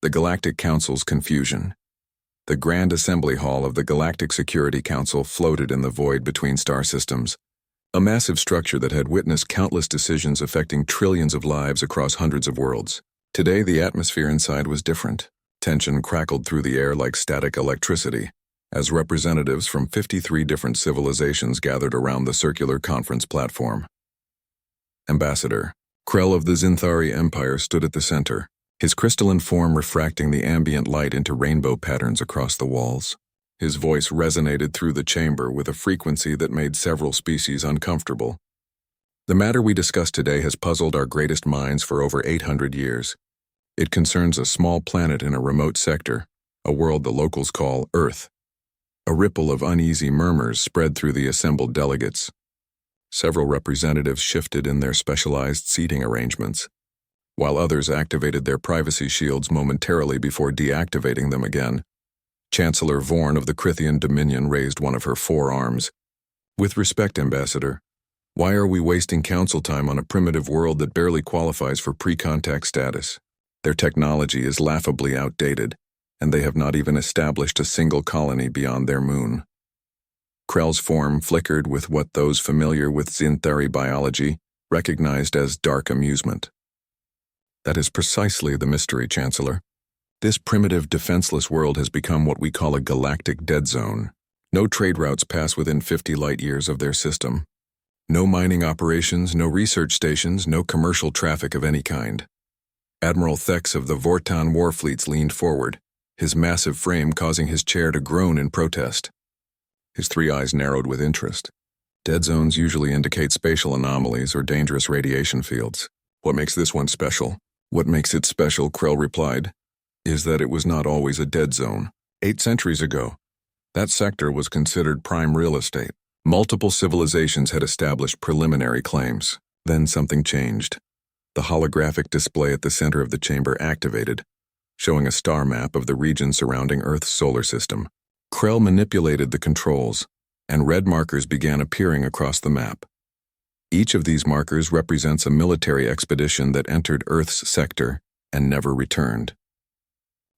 The Galactic Council's confusion. The Grand Assembly Hall of the Galactic Security Council floated in the void between star systems, a massive structure that had witnessed countless decisions affecting trillions of lives across hundreds of worlds. Today, the atmosphere inside was different. Tension crackled through the air like static electricity, as representatives from 53 different civilizations gathered around the circular conference platform. Ambassador Krell of the Zinthari Empire stood at the center, his crystalline form refracting the ambient light into rainbow patterns across the walls. His voice resonated through the chamber with a frequency that made several species uncomfortable. The matter we discuss today has puzzled our greatest minds for over 800 years. It concerns a small planet in a remote sector, a world the locals call Earth. A ripple of uneasy murmurs spread through the assembled delegates. Several representatives shifted in their specialized seating arrangements, while others activated their privacy shields momentarily before deactivating them again. Chancellor Vorn of the Crithian Dominion raised one of her forearms. With respect, Ambassador, why are we wasting council time on a primitive world that barely qualifies for pre-contact status? Their technology is laughably outdated, and they have not even established a single colony beyond their moon. Krell's form flickered with what those familiar with Zinthari biology recognized as dark amusement. That is precisely the mystery, Chancellor. This primitive, defenseless world has become what we call a galactic dead zone. No trade routes pass within 50 light-years of their system. No mining operations, no research stations, no commercial traffic of any kind. Admiral Thex of the Vortan warfleets leaned forward, his massive frame causing his chair to groan in protest. His three eyes narrowed with interest. Dead zones usually indicate spatial anomalies or dangerous radiation fields. What makes this one special? What makes it special, Krell replied, is that it was not always a dead zone. 8 centuries ago, that sector was considered prime real estate. Multiple civilizations had established preliminary claims. Then something changed. The holographic display at the center of the chamber activated, showing a star map of the region surrounding Earth's solar system. Krell manipulated the controls, and red markers began appearing across the map. Each of these markers represents a military expedition that entered Earth's sector and never returned.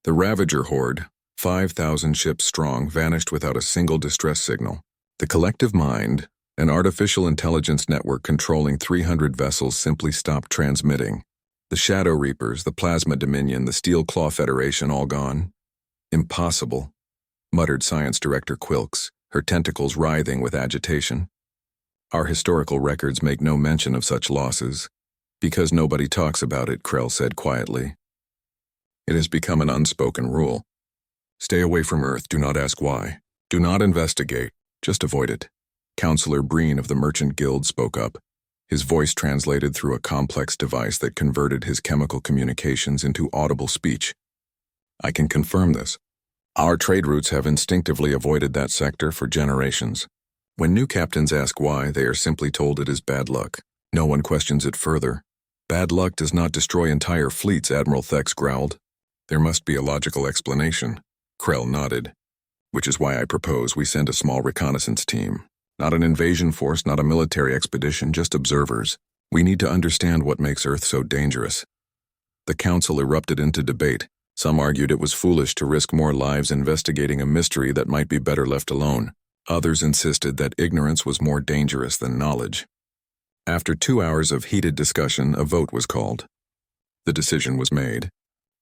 The Ravager Horde, 5,000 ships strong, vanished without a single distress signal. The Collective Mind, an artificial intelligence network controlling 300 vessels, simply stopped transmitting. The Shadow Reapers, the Plasma Dominion, the Steel Claw Federation, all gone. Impossible, muttered Science Director Quilks, her tentacles writhing with agitation. Our historical records make no mention of such losses. Because nobody talks about it, Krell said quietly. It has become an unspoken rule. Stay away from Earth, do not ask why. Do not investigate, just avoid it. Counselor Breen of the Merchant Guild spoke up, his voice translated through a complex device that converted his chemical communications into audible speech. I can confirm this. Our trade routes have instinctively avoided that sector for generations. When new captains ask why, they are simply told it is bad luck. No one questions it further. Bad luck does not destroy entire fleets, Admiral Thex growled. There must be a logical explanation. Krell nodded. Which is why I propose we send a small reconnaissance team. Not an invasion force, not a military expedition, just observers. We need to understand what makes Earth so dangerous. The council erupted into debate. Some argued it was foolish to risk more lives investigating a mystery that might be better left alone. Others insisted that ignorance was more dangerous than knowledge. After 2 hours of heated discussion, a vote was called. The decision was made.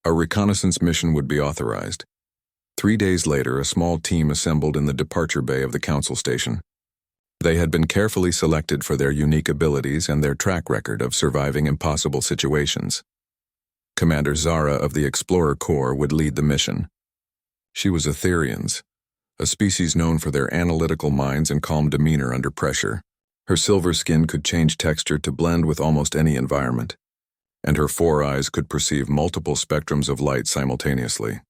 A reconnaissance mission would be authorized. 3 days later, a small team assembled in the departure bay of the council station. They had been carefully selected for their unique abilities and their track record of surviving impossible situations. Commander Zara of the Explorer Corps would lead the mission. She was Etherians, a species known for their analytical minds and calm demeanor under pressure. Her silver skin could change texture to blend with almost any environment, and her 4 eyes could perceive multiple spectrums of light simultaneously.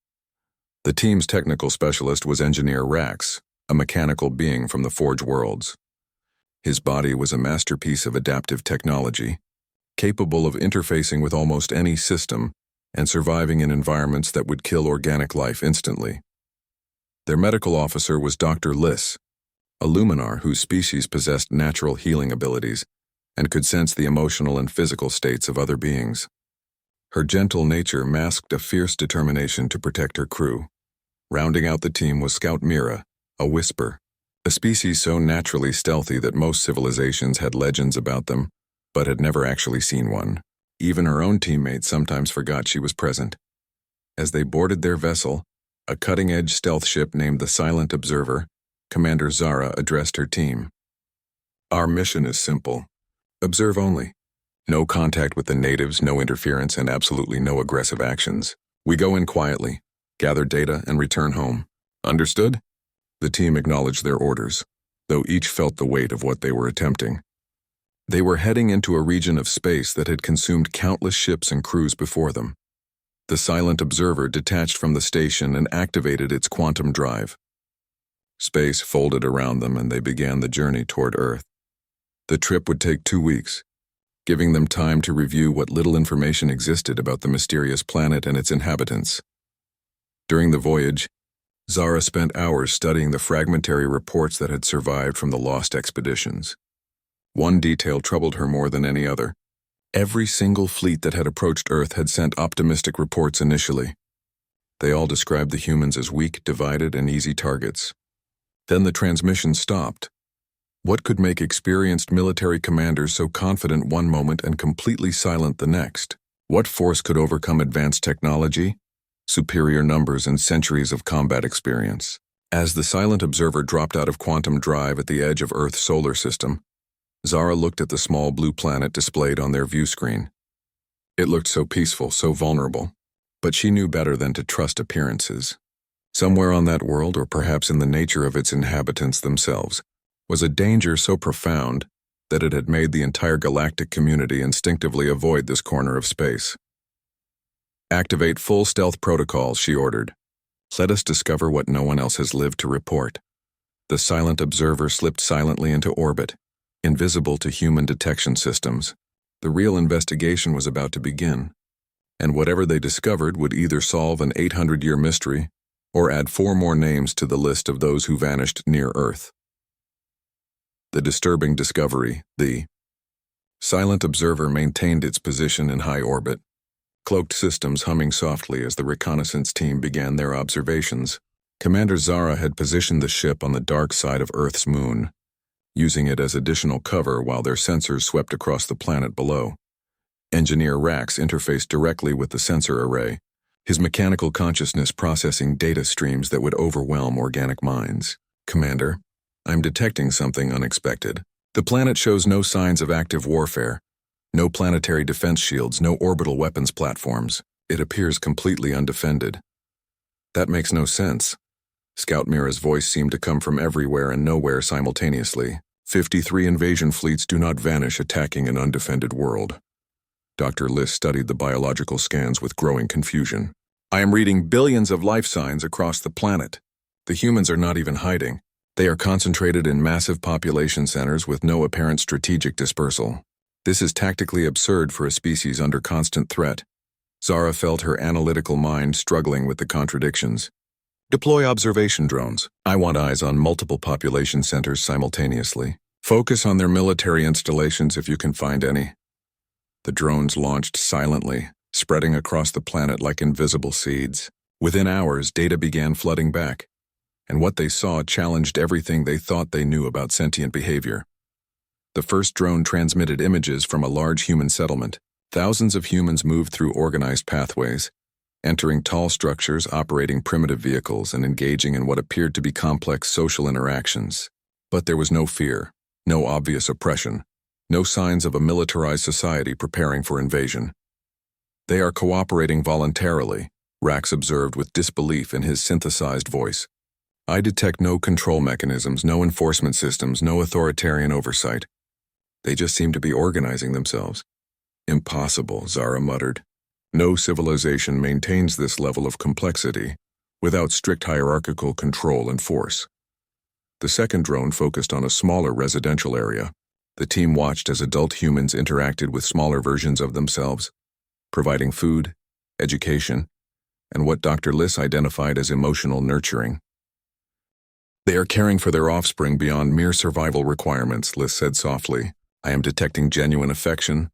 The team's technical specialist was Engineer Rax, a mechanical being from the Forge Worlds. His body was a masterpiece of adaptive technology, capable of interfacing with almost any system and surviving in environments that would kill organic life instantly. Their medical officer was Dr. Liss, a Luminar whose species possessed natural healing abilities and could sense the emotional and physical states of other beings. Her gentle nature masked a fierce determination to protect her crew. Rounding out the team was Scout Mira, a whisper, a species so naturally stealthy that most civilizations had legends about them, but had never actually seen one. Even her own teammates sometimes forgot she was present. As they boarded their vessel, a cutting-edge stealth ship named the Silent Observer, Commander Zara addressed her team. Our mission is simple. Observe only. No contact with the natives, no interference, and absolutely no aggressive actions. We go in quietly, gather data, and return home. Understood? The team acknowledged their orders, though each felt the weight of what they were attempting. They were heading into a region of space that had consumed countless ships and crews before them. The Silent Observer detached from the station and activated its quantum drive. Space folded around them and they began the journey toward Earth. The trip would take 2 weeks, giving them time to review what little information existed about the mysterious planet and its inhabitants. During the voyage, Zara spent hours studying the fragmentary reports that had survived from the lost expeditions. One detail troubled her more than any other. Every single fleet that had approached Earth had sent optimistic reports initially. They all described the humans as weak, divided, and easy targets. Then the transmission stopped. What could make experienced military commanders so confident one moment and completely silent the next? What force could overcome advanced technology, superior numbers, and centuries of combat experience? As the Silent Observer dropped out of quantum drive at the edge of Earth's solar system, Zara looked at the small blue planet displayed on their view screen. It looked so peaceful, so vulnerable, but she knew better than to trust appearances. Somewhere on that world, or perhaps in the nature of its inhabitants themselves, was a danger so profound that it had made the entire galactic community instinctively avoid this corner of space. Activate full stealth protocols, she ordered. Let us discover what no one else has lived to report. The Silent Observer slipped silently into orbit, invisible to human detection systems. The real investigation was about to begin, and whatever they discovered would either solve an 800-year mystery or add 4 more names to the list of those who vanished near Earth. The disturbing discovery, the Silent Observer maintained its position in high orbit, cloaked systems humming softly as the reconnaissance team began their observations. Commander Zara had positioned the ship on the dark side of Earth's moon, using it as additional cover while their sensors swept across the planet below. Engineer Rax interfaced directly with the sensor array, his mechanical consciousness processing data streams that would overwhelm organic minds. Commander, I'm detecting something unexpected. The planet shows no signs of active warfare, no planetary defense shields, no orbital weapons platforms. It appears completely undefended. That makes no sense. Scout Mira's voice seemed to come from everywhere and nowhere simultaneously. 53 invasion fleets do not vanish attacking an undefended world. Dr. Liss studied the biological scans with growing confusion. I am reading billions of life signs across the planet. The humans are not even hiding. They are concentrated in massive population centers with no apparent strategic dispersal. This is tactically absurd for a species under constant threat. Zara felt her analytical mind struggling with the contradictions. Deploy observation drones. I want eyes on multiple population centers simultaneously. Focus on their military installations if you can find any. The drones launched silently, spreading across the planet like invisible seeds. Within hours, data began flooding back, and what they saw challenged everything they thought they knew about sentient behavior. The first drone transmitted images from a large human settlement. Thousands of humans moved through organized pathways, entering tall structures, operating primitive vehicles, and engaging in what appeared to be complex social interactions. But there was no fear, no obvious oppression, no signs of a militarized society preparing for invasion. They are cooperating voluntarily, Rax observed with disbelief in his synthesized voice. I detect no control mechanisms, no enforcement systems, no authoritarian oversight. They just seem to be organizing themselves. Impossible, Zara muttered. No civilization maintains this level of complexity without strict hierarchical control and force. The second drone focused on a smaller residential area. The team watched as adult humans interacted with smaller versions of themselves, providing food, education, and what Dr. Liss identified as emotional nurturing. They are caring for their offspring beyond mere survival requirements, Liss said softly. I am detecting genuine affection,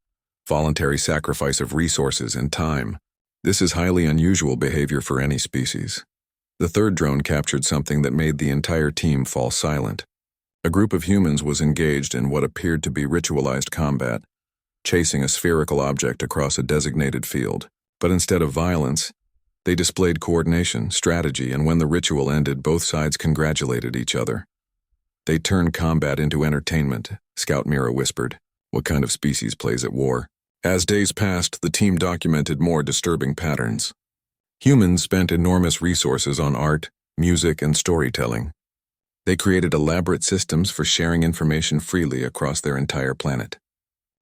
voluntary sacrifice of resources and time. This is highly unusual behavior for any species. The third drone captured something that made the entire team fall silent. A group of humans was engaged in what appeared to be ritualized combat, chasing a spherical object across a designated field. But instead of violence, they displayed coordination, strategy, and when the ritual ended, both sides congratulated each other. They turned combat into entertainment, Scout Mira whispered. What kind of species plays at war? As days passed, the team documented more disturbing patterns. Humans spent enormous resources on art, music, and storytelling. They created elaborate systems for sharing information freely across their entire planet.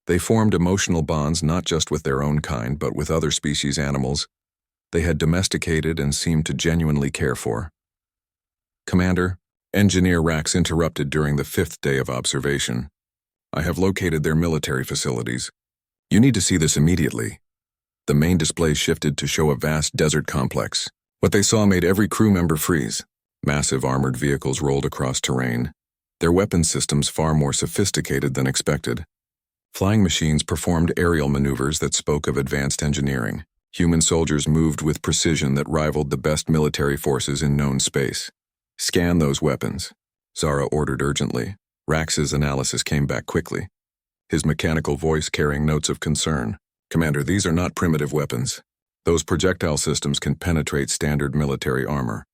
They formed emotional bonds not just with their own kind, but with other species animals they had domesticated and seemed to genuinely care for. Commander, Engineer Rax interrupted during the 5th day of observation. I have located their military facilities. You need to see this immediately. The main display shifted to show a vast desert complex. What they saw made every crew member freeze. Massive armored vehicles rolled across terrain, their weapons systems far more sophisticated than expected. Flying machines performed aerial maneuvers that spoke of advanced engineering. Human soldiers moved with precision that rivaled the best military forces in known space. Scan those weapons, Zara ordered urgently. Rax's analysis came back quickly, his mechanical voice carrying notes of concern. Commander, these are not primitive weapons. Those projectile systems can penetrate standard military armor.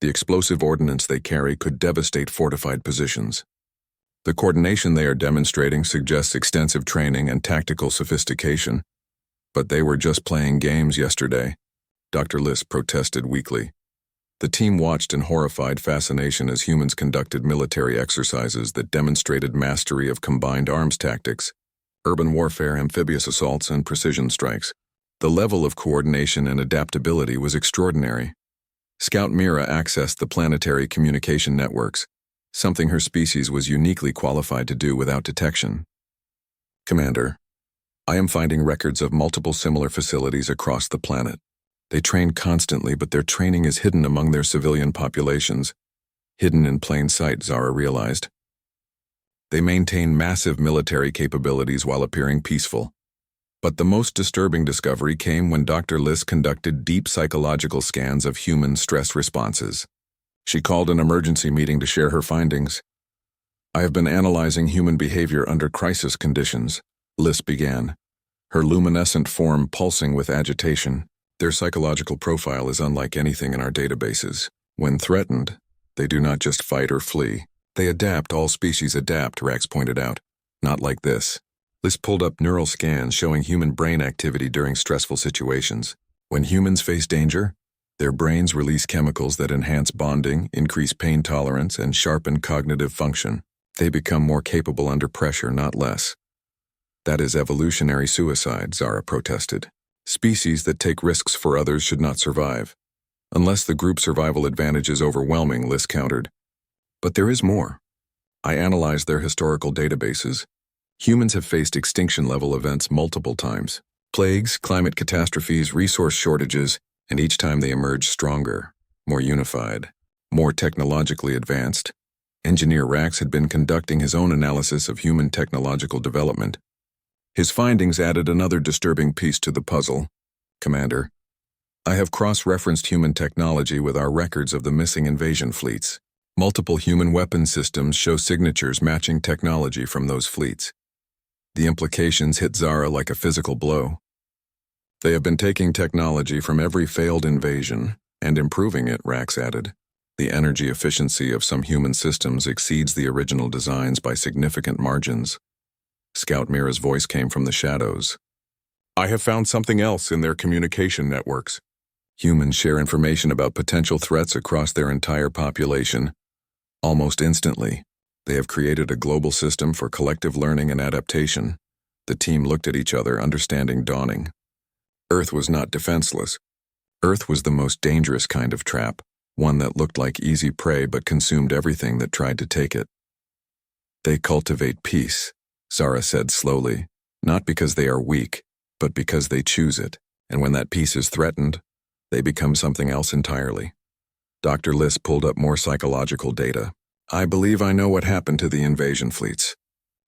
The explosive ordnance they carry could devastate fortified positions. The coordination they are demonstrating suggests extensive training and tactical sophistication. But they were just playing games yesterday, Dr. Liss protested weakly. The team watched in horrified fascination as humans conducted military exercises that demonstrated mastery of combined arms tactics, urban warfare, amphibious assaults, and precision strikes. The level of coordination and adaptability was extraordinary. Scout Mira accessed the planetary communication networks, something her species was uniquely qualified to do without detection. Commander, I am finding records of multiple similar facilities across the planet. They train constantly, but their training is hidden among their civilian populations. Hidden in plain sight, Zara realized. They maintain massive military capabilities while appearing peaceful. But the most disturbing discovery came when Dr. Liss conducted deep psychological scans of human stress responses. She called an emergency meeting to share her findings. I have been analyzing human behavior under crisis conditions, Liss began, her luminescent form pulsing with agitation. Their psychological profile is unlike anything in our databases. When threatened, they do not just fight or flee. They adapt. All species adapt, Rax pointed out. Not like this. Liss pulled up neural scans showing human brain activity during stressful situations. When humans face danger, their brains release chemicals that enhance bonding, increase pain tolerance, and sharpen cognitive function. They become more capable under pressure, not less. That is evolutionary suicide, Zara protested. Species that take risks for others should not survive. Unless the group survival advantage is overwhelming, Liss countered. But there is more. I analyzed their historical databases. Humans have faced extinction-level events multiple times. Plagues, climate catastrophes, resource shortages, and each time they emerge stronger, more unified, more technologically advanced. Engineer Rax had been conducting his own analysis of human technological development. His findings added another disturbing piece to the puzzle. Commander, I have cross-referenced human technology with our records of the missing invasion fleets. Multiple human weapon systems show signatures matching technology from those fleets. The implications hit Zara like a physical blow. They have been taking technology from every failed invasion and improving it, Rax added. The energy efficiency of some human systems exceeds the original designs by significant margins. Scout Mira's voice came from the shadows. I have found something else in their communication networks. Humans share information about potential threats across their entire population. Almost instantly, they have created a global system for collective learning and adaptation. The team looked at each other, understanding dawning. Earth was not defenseless. Earth was the most dangerous kind of trap, one that looked like easy prey but consumed everything that tried to take it. They cultivate peace, Zara said slowly, not because they are weak, but because they choose it, and when that peace is threatened, they become something else entirely. Dr. Liss pulled up more psychological data. I believe I know what happened to the invasion fleets.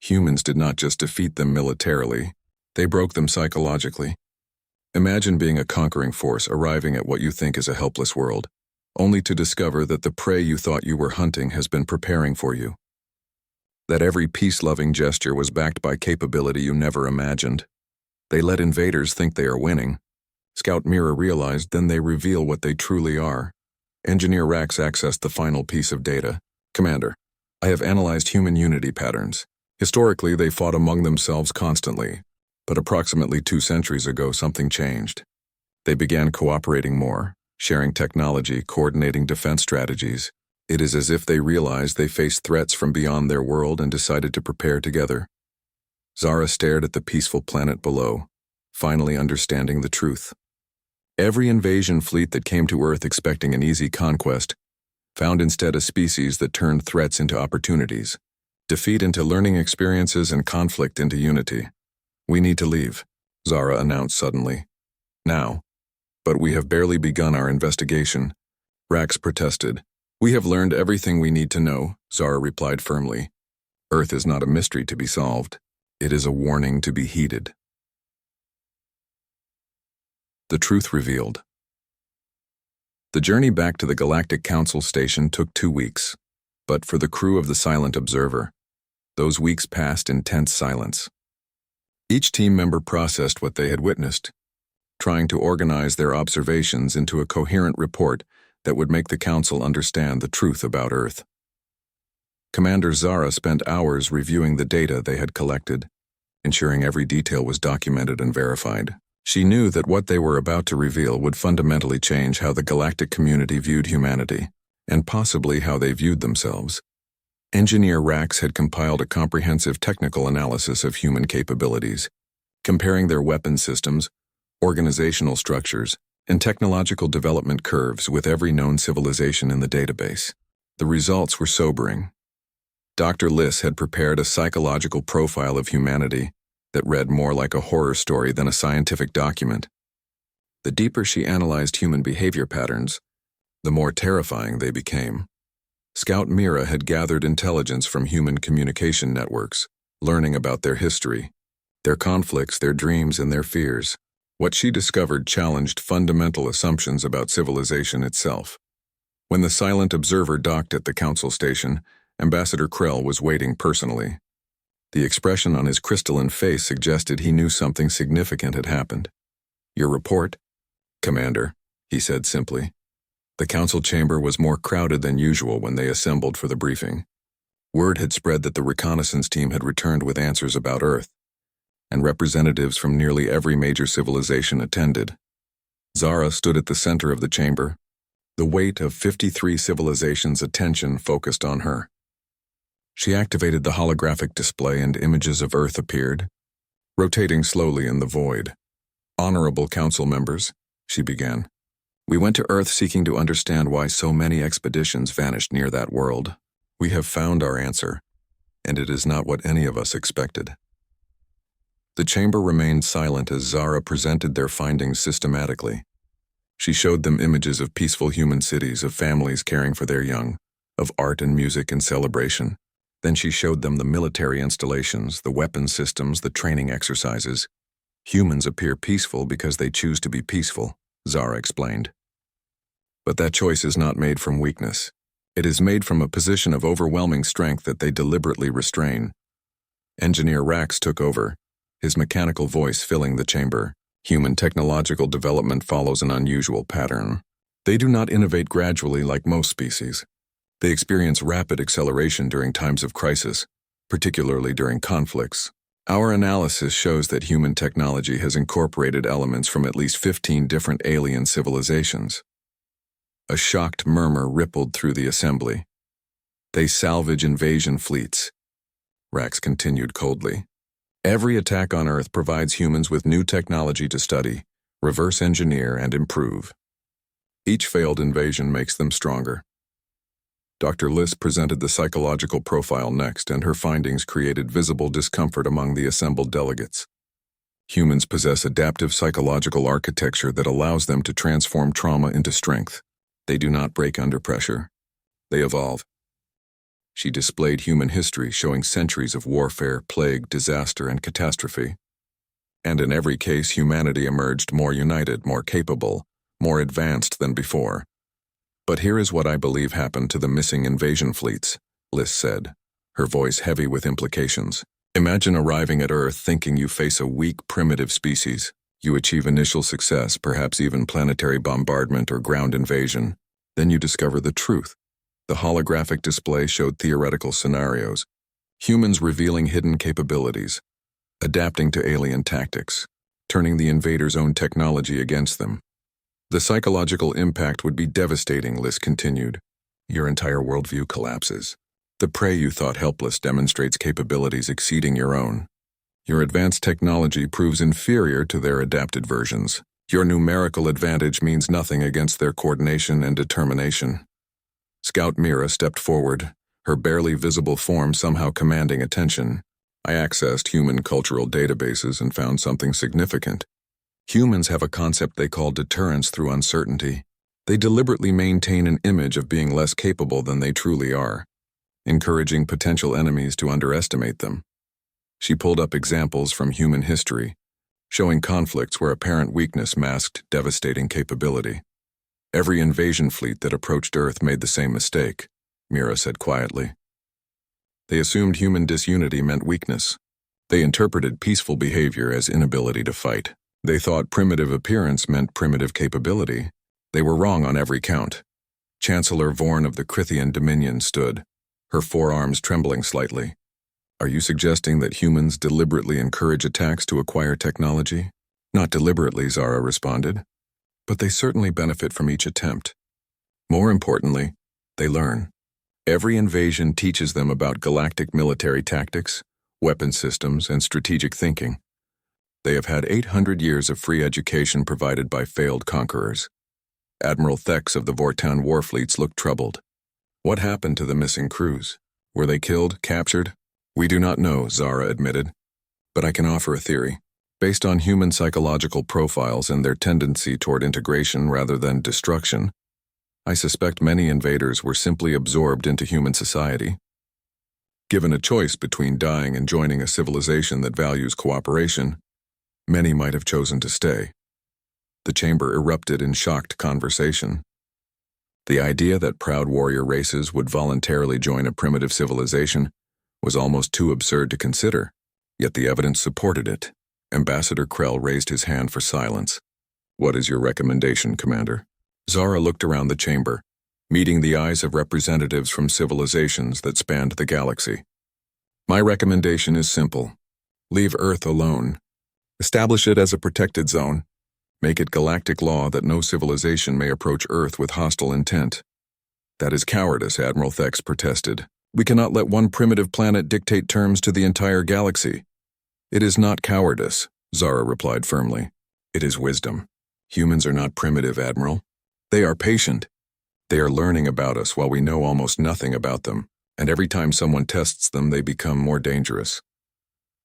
Humans did not just defeat them militarily, They broke them psychologically. Imagine being a conquering force arriving at what you think is a helpless world, only to discover that the prey you thought you were hunting has been preparing for you. That every peace-loving gesture was backed by capability you never imagined. They let invaders think they are winning. Scout Mira realized then they reveal what they truly are. Engineer Rax accessed the final piece of data. Commander, I have analyzed human unity patterns. Historically, they fought among themselves constantly, but approximately 2 centuries ago something changed. They began cooperating more, sharing technology, coordinating defense strategies. It is as if they realized they faced threats from beyond their world and decided to prepare together. Zara stared at the peaceful planet below, finally understanding the truth. Every invasion fleet that came to Earth expecting an easy conquest found instead a species that turned threats into opportunities, defeat into learning experiences, and conflict into unity. We need to leave, Zara announced suddenly. Now. But we have barely begun our investigation. Rax protested. We have learned everything we need to know, Zara replied firmly. Earth is not a mystery to be solved. It is a warning to be heeded. The truth revealed. The journey back to the Galactic Council station took 2 weeks, but for the crew of the Silent Observer, those weeks passed in tense silence. Each team member processed what they had witnessed, trying to organize their observations into a coherent report that would make the Council understand the truth about Earth. Commander Zara spent hours reviewing the data they had collected, ensuring every detail was documented and verified. She knew that what they were about to reveal would fundamentally change how the galactic community viewed humanity, and possibly how they viewed themselves. Engineer Rax had compiled a comprehensive technical analysis of human capabilities, comparing their weapon systems, organizational structures, and technological development curves with every known civilization in the database. The results were sobering. Dr. Liss had prepared a psychological profile of humanity that read more like a horror story than a scientific document. The deeper she analyzed human behavior patterns, the more terrifying they became. Scout Mira had gathered intelligence from human communication networks, learning about their history, their conflicts, their dreams, and their fears. What she discovered challenged fundamental assumptions about civilization itself. When the Silent Observer docked at the Council station, Ambassador Krell was waiting personally. The expression on his crystalline face suggested he knew something significant had happened. Your report? Commander, he said simply. The council chamber was more crowded than usual when they assembled for the briefing. Word had spread that the reconnaissance team had returned with answers about Earth, and representatives from nearly every major civilization attended. Zara stood at the center of the chamber, the weight of 53 civilizations' attention focused on her. She activated the holographic display and images of Earth appeared, rotating slowly in the void. Honorable council members, she began. We went to Earth seeking to understand why so many expeditions vanished near that world. We have found our answer, and it is not what any of us expected. The chamber remained silent as Zara presented their findings systematically. She showed them images of peaceful human cities, of families caring for their young, of art and music and celebration. Then she showed them the military installations, the weapon systems, the training exercises. Humans appear peaceful because they choose to be peaceful, Zara explained. But that choice is not made from weakness. It is made from a position of overwhelming strength that they deliberately restrain. Engineer Rax took over, his mechanical voice filling the chamber. Human technological development follows an unusual pattern. They do not innovate gradually like most species. They experience rapid acceleration during times of crisis, particularly during conflicts. Our analysis shows that human technology has incorporated elements from at least 15 different alien civilizations. A shocked murmur rippled through the assembly. They salvage invasion fleets, Rax continued coldly. Every attack on Earth provides humans with new technology to study, reverse engineer, and improve. Each failed invasion makes them stronger. Dr. Liss presented the psychological profile next, and her findings created visible discomfort among the assembled delegates. Humans possess adaptive psychological architecture that allows them to transform trauma into strength. They do not break under pressure. They evolve. She displayed human history showing centuries of warfare, plague, disaster, and catastrophe. And in every case, humanity emerged more united, more capable, more advanced than before. But here is what I believe happened to the missing invasion fleets, Liz said, her voice heavy with implications. Imagine arriving at Earth thinking you face a weak, primitive species. You achieve initial success, perhaps even planetary bombardment or ground invasion. Then you discover the truth. The holographic display showed theoretical scenarios, humans revealing hidden capabilities, adapting to alien tactics, turning the invaders' own technology against them. The psychological impact would be devastating, Liz continued. Your entire worldview collapses. The prey you thought helpless demonstrates capabilities exceeding your own. Your advanced technology proves inferior to their adapted versions. Your numerical advantage means nothing against their coordination and determination. Scout Mira stepped forward, her barely visible form somehow commanding attention. I accessed human cultural databases and found something significant. Humans have a concept they call deterrence through uncertainty. They deliberately maintain an image of being less capable than they truly are, encouraging potential enemies to underestimate them. She pulled up examples from human history, showing conflicts where apparent weakness masked devastating capability. Every invasion fleet that approached Earth made the same mistake, Mira said quietly. They assumed human disunity meant weakness. They interpreted peaceful behavior as inability to fight. They thought primitive appearance meant primitive capability. They were wrong on every count. Chancellor Vorn of the Crithian Dominion stood, her forearms trembling slightly. Are you suggesting that humans deliberately encourage attacks to acquire technology? Not deliberately, Zara responded. But they certainly benefit from each attempt. More importantly, they learn. Every invasion teaches them about galactic military tactics, weapon systems, and strategic thinking. They have had 800 years of free education provided by failed conquerors. Admiral Thex of the Vortown war fleets looked troubled. What happened to the missing crews? Were they killed, captured? We do not know, Zara admitted. But I can offer a theory. Based on human psychological profiles and their tendency toward integration rather than destruction, I suspect many invaders were simply absorbed into human society. Given a choice between dying and joining a civilization that values cooperation, many might have chosen to stay. The chamber erupted in shocked conversation. The idea that proud warrior races would voluntarily join a primitive civilization was almost too absurd to consider, yet the evidence supported it. Ambassador Krell raised his hand for silence. What is your recommendation, Commander? Zara looked around the chamber, meeting the eyes of representatives from civilizations that spanned the galaxy. My recommendation is simple. Leave Earth alone. Establish it as a protected zone. Make it galactic law that no civilization may approach Earth with hostile intent. That is cowardice, Admiral Thex protested. We cannot let one primitive planet dictate terms to the entire galaxy. It is not cowardice, Zara replied firmly. It is wisdom. Humans are not primitive, Admiral. They are patient. They are learning about us while we know almost nothing about them, and every time someone tests them, they become more dangerous.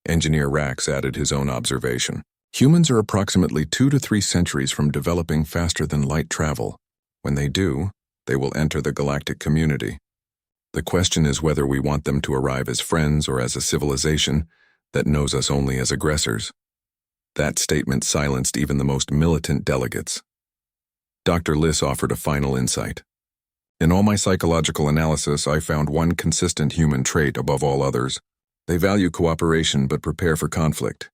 Engineer Rax added his own observation. Humans are approximately 2 to 3 centuries from developing faster than light travel. When they do, they will enter the galactic community. The question is whether we want them to arrive as friends or as a civilization that knows us only as aggressors. That statement silenced even the most militant delegates. Dr. Liss offered a final insight. In all my psychological analysis, I found one consistent human trait above all others. They value cooperation but prepare for conflict.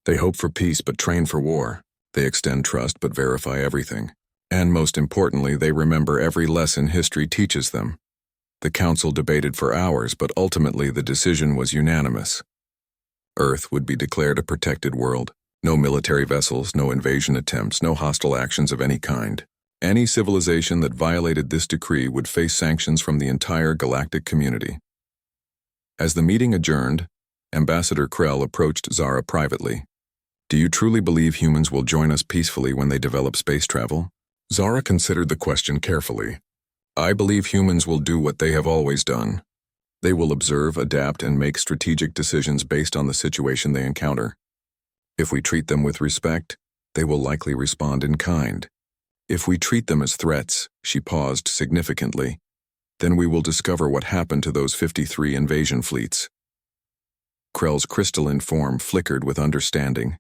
They hope for peace but train for war. They extend trust but verify everything. And most importantly, they remember every lesson history teaches them. The council debated for hours, but ultimately the decision was unanimous. Earth would be declared a protected world. No military vessels, no invasion attempts, no hostile actions of any kind. Any civilization that violated this decree would face sanctions from the entire galactic community. As the meeting adjourned, Ambassador Krell approached Zara privately. Do you truly believe humans will join us peacefully when they develop space travel? Zara considered the question carefully. I believe humans will do what they have always done. They will observe, adapt, and make strategic decisions based on the situation they encounter. If we treat them with respect, they will likely respond in kind. If we treat them as threats, she paused significantly, then we will discover what happened to those 53 invasion fleets. Krell's crystalline form flickered with understanding.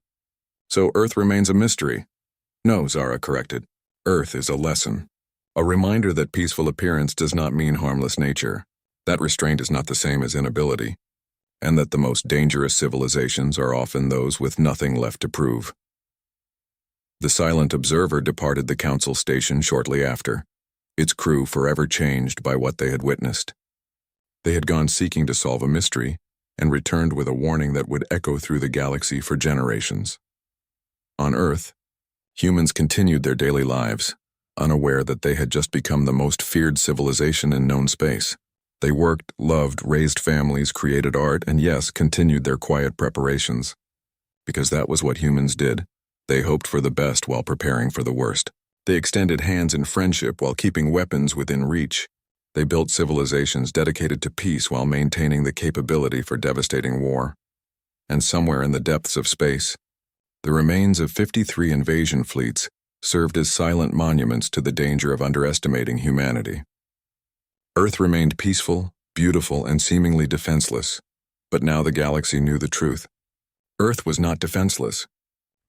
So Earth remains a mystery. No, Zara corrected. Earth is a lesson. A reminder that peaceful appearance does not mean harmless nature, that restraint is not the same as inability, and that the most dangerous civilizations are often those with nothing left to prove. The silent observer departed the council station shortly after, its crew forever changed by what they had witnessed. They had gone seeking to solve a mystery, and returned with a warning that would echo through the galaxy for generations. On Earth, humans continued their daily lives, unaware that they had just become the most feared civilization in known space. They worked, loved, raised families, created art, and yes, continued their quiet preparations. Because that was what humans did. They hoped for the best while preparing for the worst. They extended hands in friendship while keeping weapons within reach. They built civilizations dedicated to peace while maintaining the capability for devastating war. And somewhere in the depths of space, the remains of 53 invasion fleets served as silent monuments to the danger of underestimating humanity. Earth remained peaceful, beautiful, and seemingly defenseless, but now the galaxy knew the truth. Earth was not defenseless.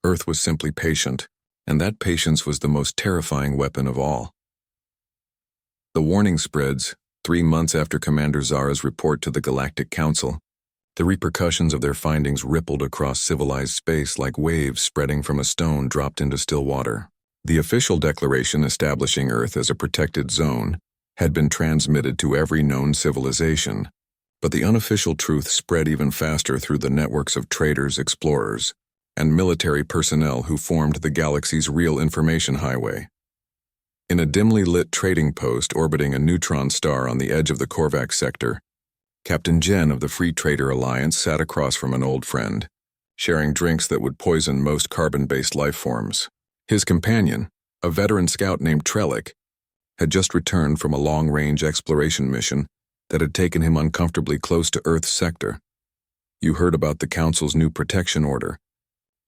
Earth was simply patient, and that patience was the most terrifying weapon of all. The warning spreads, 3 months after Commander Zara's report to the Galactic Council. The repercussions of their findings rippled across civilized space like waves spreading from a stone dropped into still water. The official declaration establishing Earth as a protected zone had been transmitted to every known civilization, but the unofficial truth spread even faster through the networks of traders, explorers, and military personnel who formed the galaxy's real information highway. In a dimly lit trading post orbiting a neutron star on the edge of the Korvax sector, Captain Jen of the Free Trader Alliance sat across from an old friend, sharing drinks that would poison most carbon-based life forms. His companion, a veteran scout named Trellick, had just returned from a long-range exploration mission that had taken him uncomfortably close to Earth's sector. "You heard about the Council's new protection order?"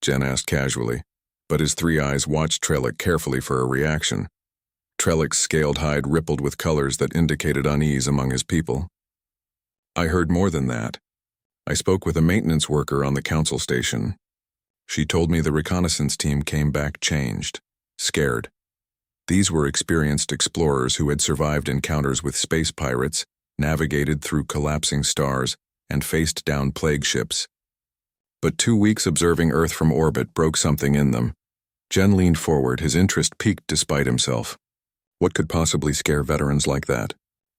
Jen asked casually, but his 3 eyes watched Trellick carefully for a reaction. Trellick's scaled hide rippled with colors that indicated unease among his people. "I heard more than that. I spoke with a maintenance worker on the council station. She told me the reconnaissance team came back changed, scared. These were experienced explorers who had survived encounters with space pirates, navigated through collapsing stars, and faced down plague ships. But 2 weeks observing Earth from orbit broke something in them." Jen leaned forward, his interest piqued despite himself. What could possibly scare veterans like that?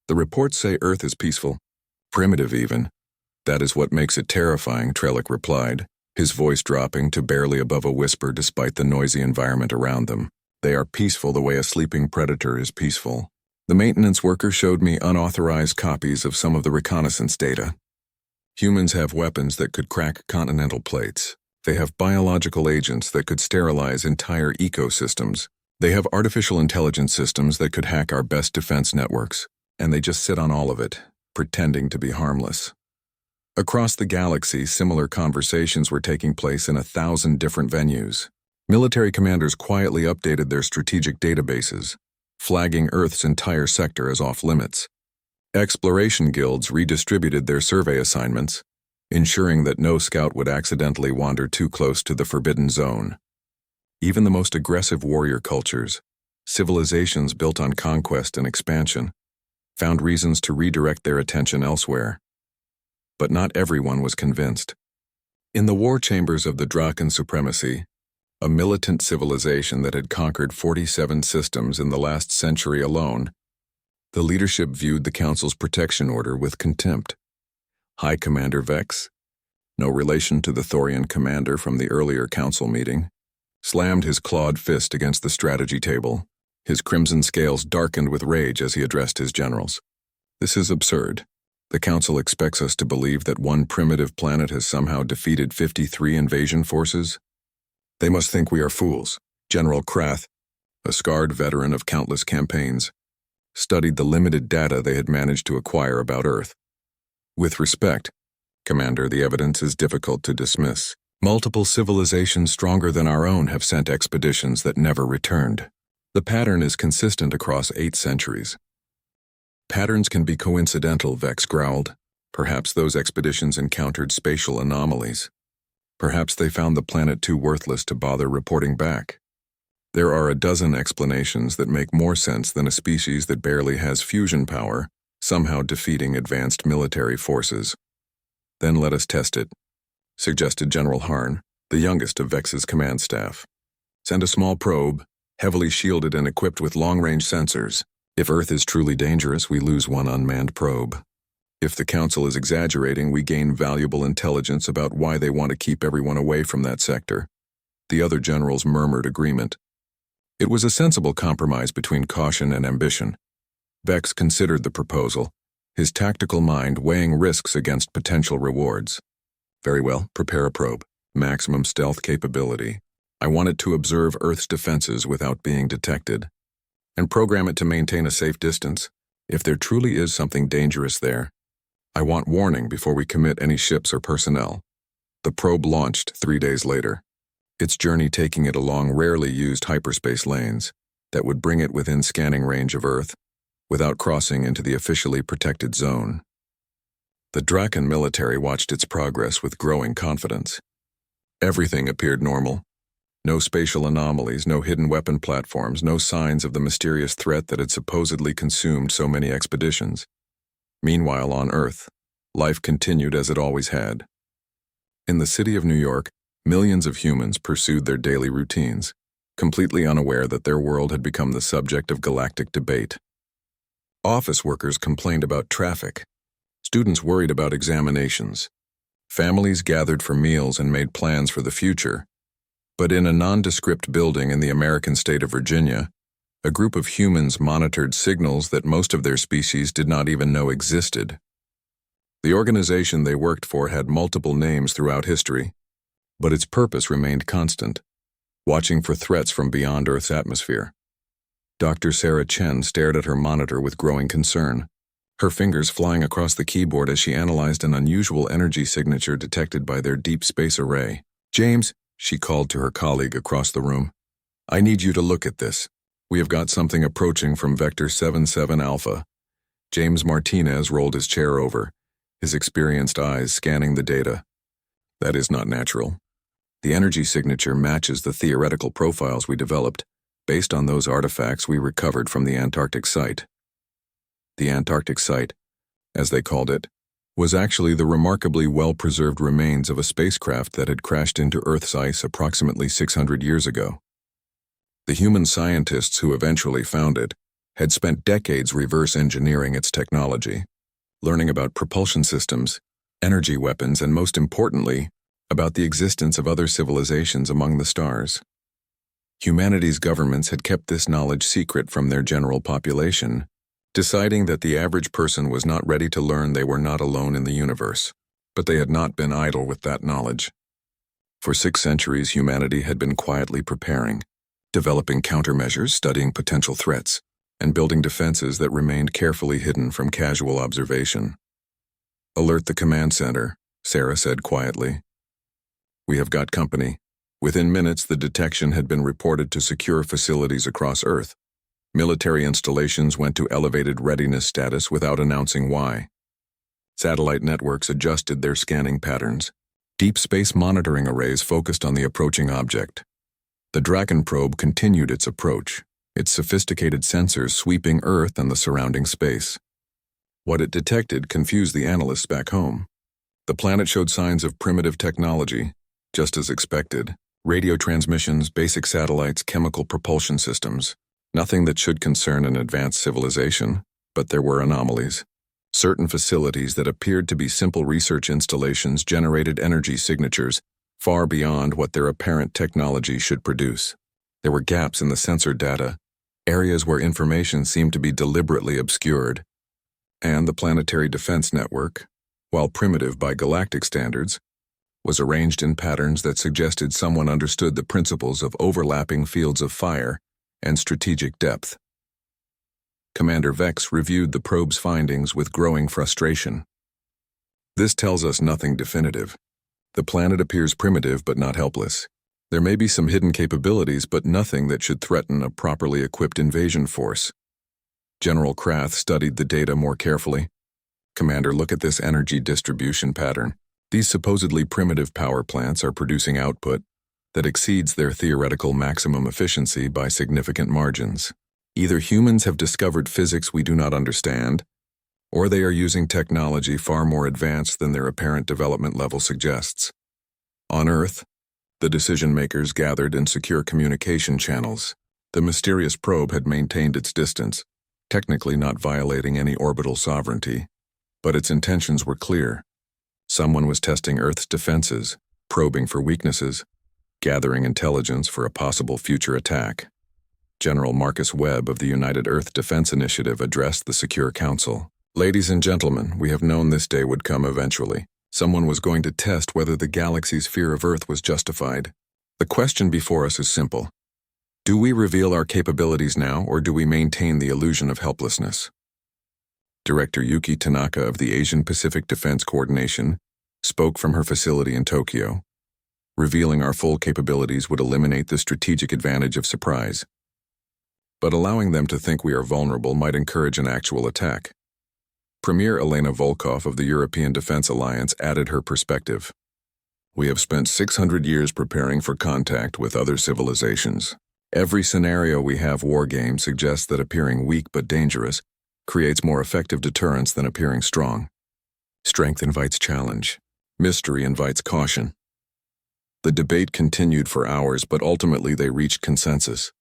"The reports say Earth is peaceful. Primitive even. That is what makes it terrifying," Trellick replied, his voice dropping to barely above a whisper despite the noisy environment around them. "They are peaceful the way a sleeping predator is peaceful." The maintenance worker showed me unauthorized copies of some of the reconnaissance data. Humans have weapons that could crack continental plates. They have biological agents that could sterilize entire ecosystems. They have artificial intelligence systems that could hack our best defense networks. And they just sit on all of it, pretending to be harmless. Across the galaxy, similar conversations were taking place in 1,000 different venues. Military commanders quietly updated their strategic databases, flagging Earth's entire sector as off-limits. Exploration guilds redistributed their survey assignments, ensuring that no scout would accidentally wander too close to the forbidden zone. Even the most aggressive warrior cultures, civilizations built on conquest and expansion, found reasons to redirect their attention elsewhere. But not everyone was convinced. In the war chambers of the Draken Supremacy, a militant civilization that had conquered 47 systems in the last century alone, the leadership viewed the Council's protection order with contempt. High Commander Vex, no relation to the Thorian commander from the earlier council meeting, slammed his clawed fist against the strategy table. His crimson scales darkened with rage as he addressed his generals. "This is absurd. The Council expects us to believe that one primitive planet has somehow defeated 53 invasion forces? They must think we are fools." General Krath, a scarred veteran of countless campaigns, studied the limited data they had managed to acquire about Earth. "With respect, Commander, the evidence is difficult to dismiss. Multiple civilizations stronger than our own have sent expeditions that never returned. The pattern is consistent across 8 centuries. Patterns can be coincidental," Vex growled. "Perhaps those expeditions encountered spatial anomalies. Perhaps they found the planet too worthless to bother reporting back. There are a dozen explanations that make more sense than a species that barely has fusion power, somehow defeating advanced military forces. Then let us test it, suggested General Harn, the youngest of Vex's command staff. Send a small probe, heavily shielded and equipped with long-range sensors. If Earth is truly dangerous, we lose one unmanned probe. If the Council is exaggerating, we gain valuable intelligence about why they want to keep everyone away from that sector. The other generals murmured agreement. It was a sensible compromise between caution and ambition. Vex considered the proposal, his tactical mind weighing risks against potential rewards. Very well, prepare a probe. Maximum stealth capability. I want it to observe Earth's defenses without being detected. And program it to maintain a safe distance. If there truly is something dangerous there, I want warning before we commit any ships or personnel. The probe launched 3 days later, its journey taking it along rarely used hyperspace lanes that would bring it within scanning range of Earth without crossing into the officially protected zone. The Draken military watched its progress with growing confidence. Everything appeared normal. No spatial anomalies, no hidden weapon platforms, no signs of the mysterious threat that had supposedly consumed so many expeditions. Meanwhile, on Earth, life continued as it always had. In the city of New York, millions of humans pursued their daily routines, completely unaware that their world had become the subject of galactic debate. Office workers complained about traffic. Students worried about examinations. Families gathered for meals and made plans for the future. But in a nondescript building in the American state of Virginia, a group of humans monitored signals that most of their species did not even know existed. The organization they worked for had multiple names throughout history, but its purpose remained constant, watching for threats from beyond Earth's atmosphere. Dr. Sarah Chen stared at her monitor with growing concern, her fingers flying across the keyboard as she analyzed an unusual energy signature detected by their deep space array. "James," she called to her colleague across the room, "I need you to look at this. We have got something approaching from Vector 77 Alpha." James Martinez rolled his chair over, his experienced eyes scanning the data. "That is not natural. The energy signature matches the theoretical profiles we developed, based on those artifacts we recovered from the Antarctic site." The Antarctic site, as they called it, was actually the remarkably well-preserved remains of a spacecraft that had crashed into Earth's ice approximately 600 years ago. The human scientists who eventually found it had spent decades reverse engineering its technology, learning about propulsion systems, energy weapons, and most importantly, about the existence of other civilizations among the stars. Humanity's governments had kept this knowledge secret from their general population, deciding that the average person was not ready to learn they were not alone in the universe. But they had not been idle with that knowledge. For 6 centuries, humanity had been quietly preparing, developing countermeasures, studying potential threats, and building defenses that remained carefully hidden from casual observation. "Alert the command center," Sarah said quietly. "We have got company." Within minutes, the detection had been reported to secure facilities across Earth. Military installations went to elevated readiness status without announcing why. Satellite networks adjusted their scanning patterns. Deep space monitoring arrays focused on the approaching object. The Draken probe continued its approach, its sophisticated sensors sweeping Earth and the surrounding space. What it detected confused the analysts back home. The planet showed signs of primitive technology, just as expected. Radio transmissions, basic satellites, chemical propulsion systems. Nothing that should concern an advanced civilization, but there were anomalies. Certain facilities that appeared to be simple research installations generated energy signatures far beyond what their apparent technology should produce. There were gaps in the sensor data, areas where information seemed to be deliberately obscured. And the planetary defense network, while primitive by galactic standards, was arranged in patterns that suggested someone understood the principles of overlapping fields of fire and strategic depth. Commander Vex reviewed the probe's findings with growing frustration. "This tells us nothing definitive. The planet appears primitive but not helpless. There may be some hidden capabilities, but nothing that should threaten a properly equipped invasion force." General Krath studied the data more carefully. "Commander, look at this energy distribution pattern. These supposedly primitive power plants are producing output that exceeds their theoretical maximum efficiency by significant margins. Either humans have discovered physics we do not understand, or they are using technology far more advanced than their apparent development level suggests. On Earth, the decision-makers gathered in secure communication channels. The mysterious probe had maintained its distance, technically not violating any orbital sovereignty, but its intentions were clear. Someone was testing Earth's defenses, probing for weaknesses, gathering intelligence for a possible future attack. General Marcus Webb of the United Earth Defense Initiative addressed the Secure Council. "Ladies and gentlemen, we have known this day would come eventually. Someone was going to test whether the galaxy's fear of Earth was justified. The question before us is simple. Do we reveal our capabilities now, or do we maintain the illusion of helplessness?" Director Yuki Tanaka of the Asian Pacific Defense Coordination spoke from her facility in Tokyo. Revealing our full capabilities would eliminate the strategic advantage of surprise. But allowing them to think we are vulnerable might encourage an actual attack. Premier Elena Volkov of the European Defense Alliance added her perspective. "We have spent 600 years preparing for contact with other civilizations. Every scenario we have wargame suggests that appearing weak but dangerous creates more effective deterrence than appearing strong. Strength invites challenge. Mystery invites caution." The debate continued for hours, but ultimately they reached consensus.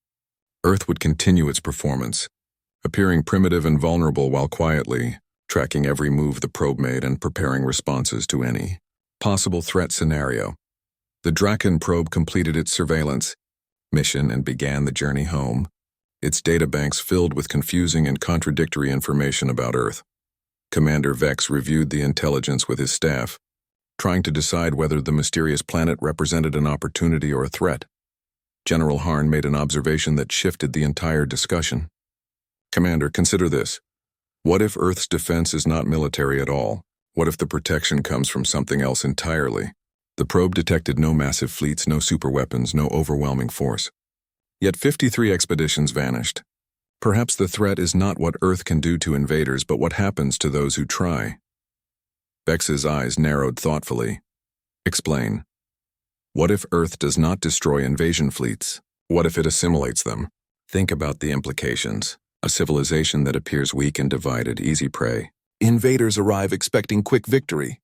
Earth would continue its performance, appearing primitive and vulnerable while quietly tracking every move the probe made and preparing responses to any possible threat scenario. The Draken probe completed its surveillance mission and began the journey home, its databanks filled with confusing and contradictory information about Earth. Commander Vex reviewed the intelligence with his staff, trying to decide whether the mysterious planet represented an opportunity or a threat. General Harn made an observation that shifted the entire discussion. "Commander, consider this. What if Earth's defense is not military at all? What if the protection comes from something else entirely?" The probe detected no massive fleets, no superweapons, no overwhelming force. Yet 53 expeditions vanished. Perhaps the threat is not what Earth can do to invaders, but what happens to those who try. Vex's eyes narrowed thoughtfully. "Explain. What if Earth does not destroy invasion fleets? What if it assimilates them? Think about the implications. A civilization that appears weak and divided, easy prey. Invaders arrive expecting quick victory.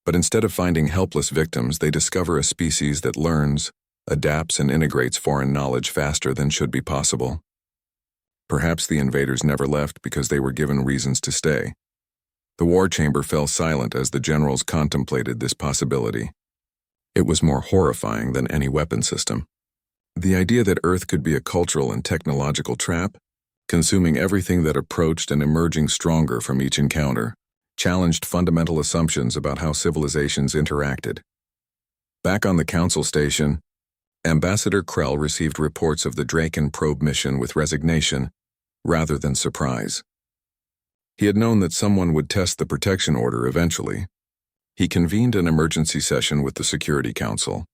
But instead of finding helpless victims, they discover a species that learns, adapts, and integrates foreign knowledge faster than should be possible. Perhaps the invaders never left because they were given reasons to stay." The war chamber fell silent as the generals contemplated this possibility. It was more horrifying than any weapon system. The idea that Earth could be a cultural and technological trap, consuming everything that approached and emerging stronger from each encounter, challenged fundamental assumptions about how civilizations interacted. Back on the council station, Ambassador Krell received reports of the Draken probe mission with resignation rather than surprise. He had known that someone would test the protection order eventually. He convened an emergency session with the Security Council.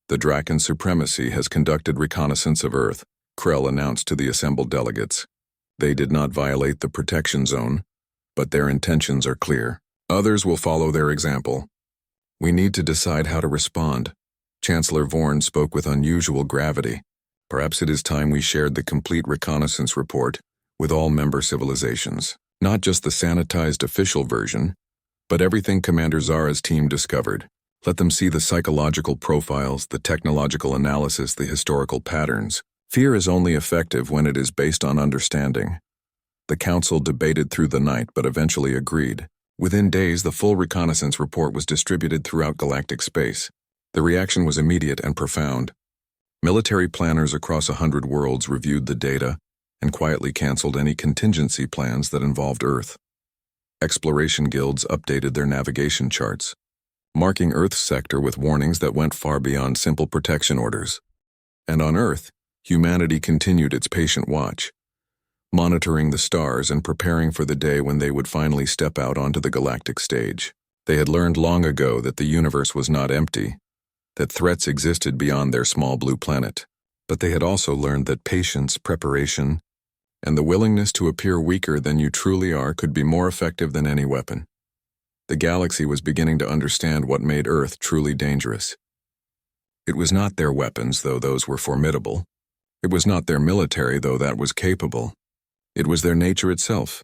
"The Draken Supremacy has conducted reconnaissance of Earth," Krell announced to the assembled delegates. "They did not violate the protection zone, but their intentions are clear. Others will follow their example. We need to decide how to respond." Chancellor Vorn spoke with unusual gravity. "Perhaps it is time we shared the complete reconnaissance report with all member civilizations. Not just the sanitized official version, but everything Commander Zara's team discovered. Let them see the psychological profiles, the technological analysis, the historical patterns. Fear is only effective when it is based on understanding." The council debated through the night but eventually agreed. Within days, the full reconnaissance report was distributed throughout galactic space. The reaction was immediate and profound. Military planners across 100 worlds reviewed the data and quietly canceled any contingency plans that involved Earth. Exploration guilds updated their navigation charts, marking Earth's sector with warnings that went far beyond simple protection orders. And on Earth, humanity continued its patient watch, monitoring the stars and preparing for the day when they would finally step out onto the galactic stage. They had learned long ago that the universe was not empty, that threats existed beyond their small blue planet. But they had also learned that patience, preparation, and the willingness to appear weaker than you truly are could be more effective than any weapon. The galaxy was beginning to understand what made Earth truly dangerous. It was not their weapons, though those were formidable. It was not their military, though that was capable. It was their nature itself,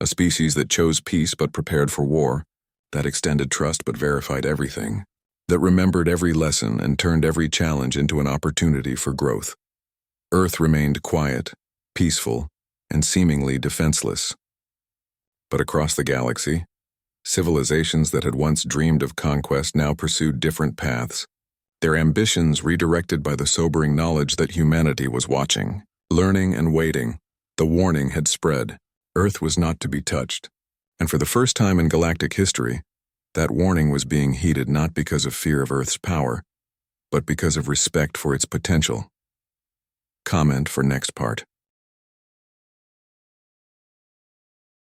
a species that chose peace but prepared for war, that extended trust but verified everything, that remembered every lesson and turned every challenge into an opportunity for growth. Earth remained quiet, peaceful, and seemingly defenseless. But across the galaxy, civilizations that had once dreamed of conquest now pursued different paths, their ambitions redirected by the sobering knowledge that humanity was watching, learning and waiting. The warning had spread. Earth was not to be touched. And for the first time in galactic history, that warning was being heeded not because of fear of Earth's power, but because of respect for its potential. Comment for next part.